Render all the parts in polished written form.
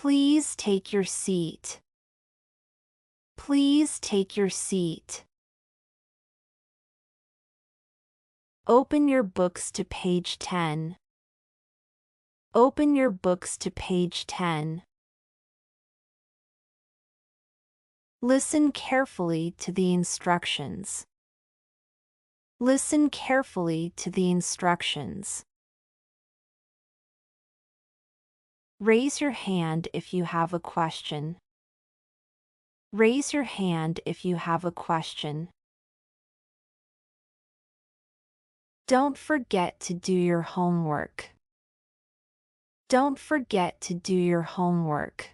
Please take your seat. Please take your seat. Open your books to page 10. Open your books to page 10. Listen carefully to the instructions. Listen carefully to the instructions. Raise your hand if you have a question. Raise your hand if you have a question. Don't forget to do your homework. Don't forget to do your homework.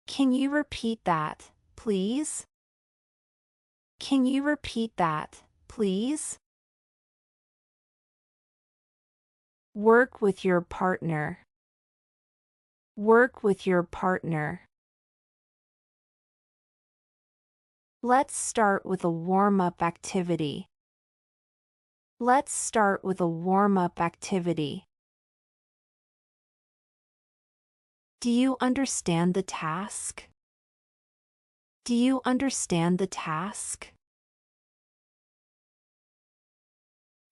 Can you repeat that, please? Can you repeat that, please? Work with your partner. Work with your partner. Let's start with a warm-up activity. Let's start with a warm-up activity. Do you understand the task? Do you understand the task?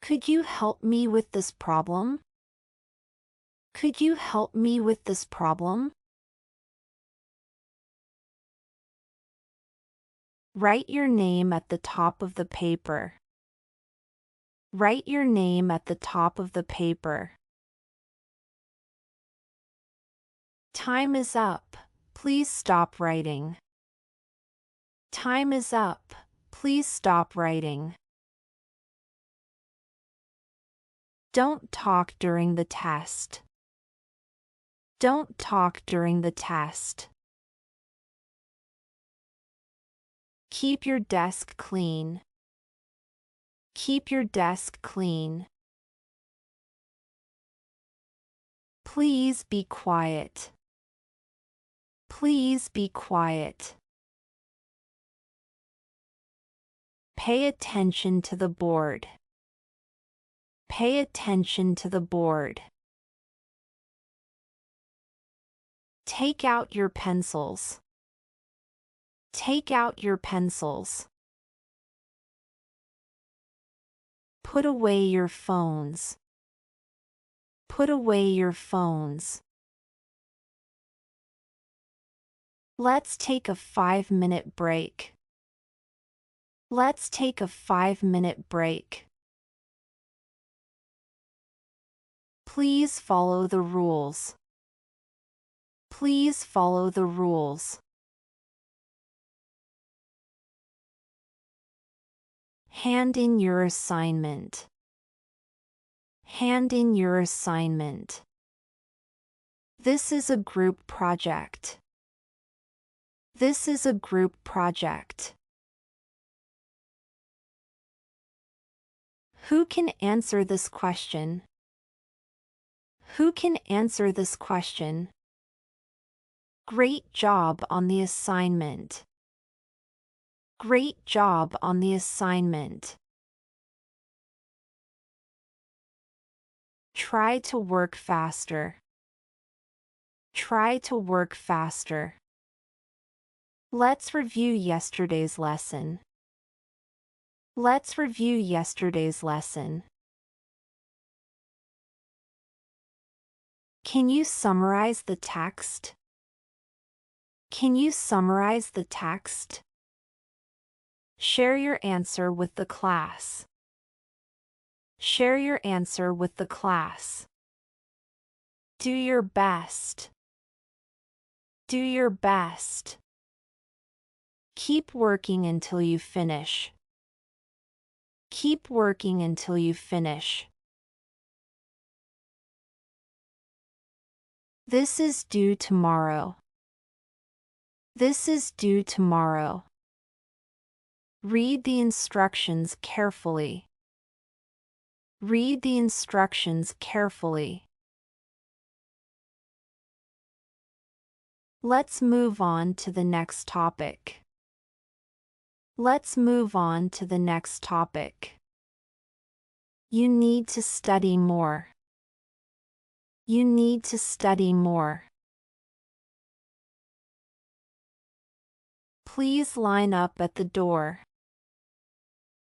Could you help me with this problem? Could you help me with this problem? Write your name at the top of the paper. Write your name at the top of the paper. Time is up. Please stop writing. Time is up. Please stop writing. Don't talk during the test. Don't talk during the test. Keep your desk clean. Keep your desk clean. Please be quiet. Please be quiet. Pay attention to the board. Pay attention to the board. Take out your pencils. Take out your pencils. Put away your phones. Put away your phones. Let's take a 5-minute break. Let's take a 5-minute break. Please follow the rules. Please follow the rules. Hand in your assignment. Hand in your assignment. This is a group project. This is a group project. Who can answer this question? Who can answer this question? Great job on the assignment. Great job on the assignment. Try to work faster. Try to work faster. Let's review yesterday's lesson. Let's review yesterday's lesson. Can you summarize the text? Can you summarize the text? Share your answer with the class. Share your answer with the class. Do your best. Do your best. Keep working until you finish. Keep working until you finish. This is due tomorrow. This is due tomorrow. Read the instructions carefully. Read the instructions carefully. Let's move on to the next topic. Let's move on to the next topic. You need to study more. You need to study more. Please line up at the door.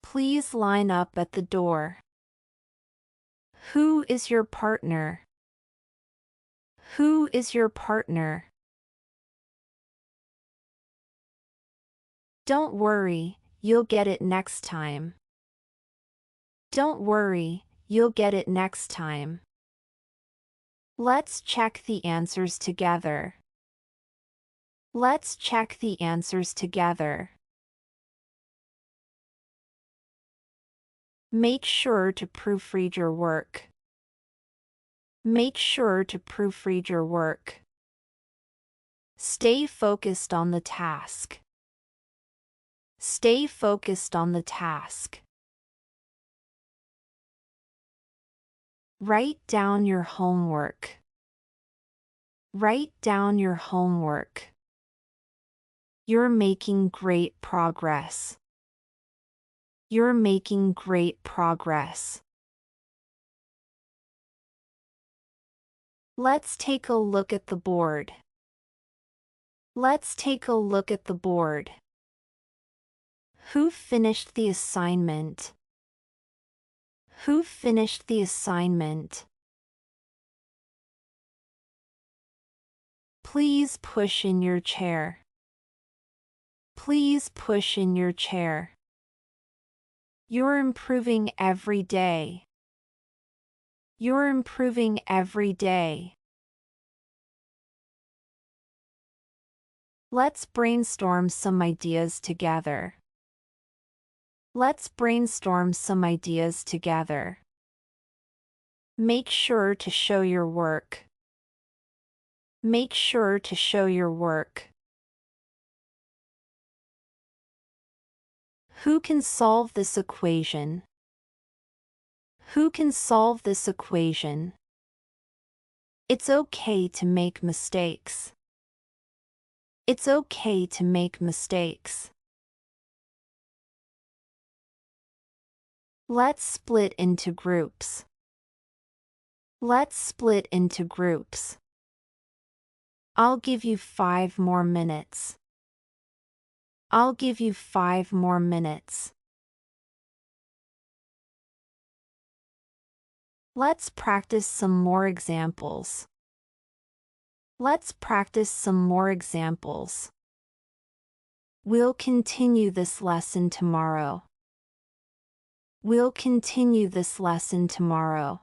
Please line up at the door. Who is your partner? Who is your partner? Don't worry, you'll get it next time. Don't worry, you'll get it next time. Let's check the answers together. Let's check the answers together. Make sure to proofread your work. Make sure to proofread your work. Stay focused on the task. Stay focused on the task. Write down your homework. Write down your homework. You're making great progress. You're making great progress. Let's take a look at the board. Let's take a look at the board. Who finished the assignment? Who finished the assignment? Please push in your chair. Please push in your chair. You're improving every day. You're improving every day. Let's brainstorm some ideas together. Let's brainstorm some ideas together. Make sure to show your work. Make sure to show your work. Who can solve this equation? Who can solve this equation? It's okay to make mistakes. It's okay to make mistakes. Let's split into groups. Let's split into groups. I'll give you 5 more minutes. I'll give you 5 more minutes. Let's practice some more examples. Let's practice some more examples. We'll continue this lesson tomorrow. We'll continue this lesson tomorrow.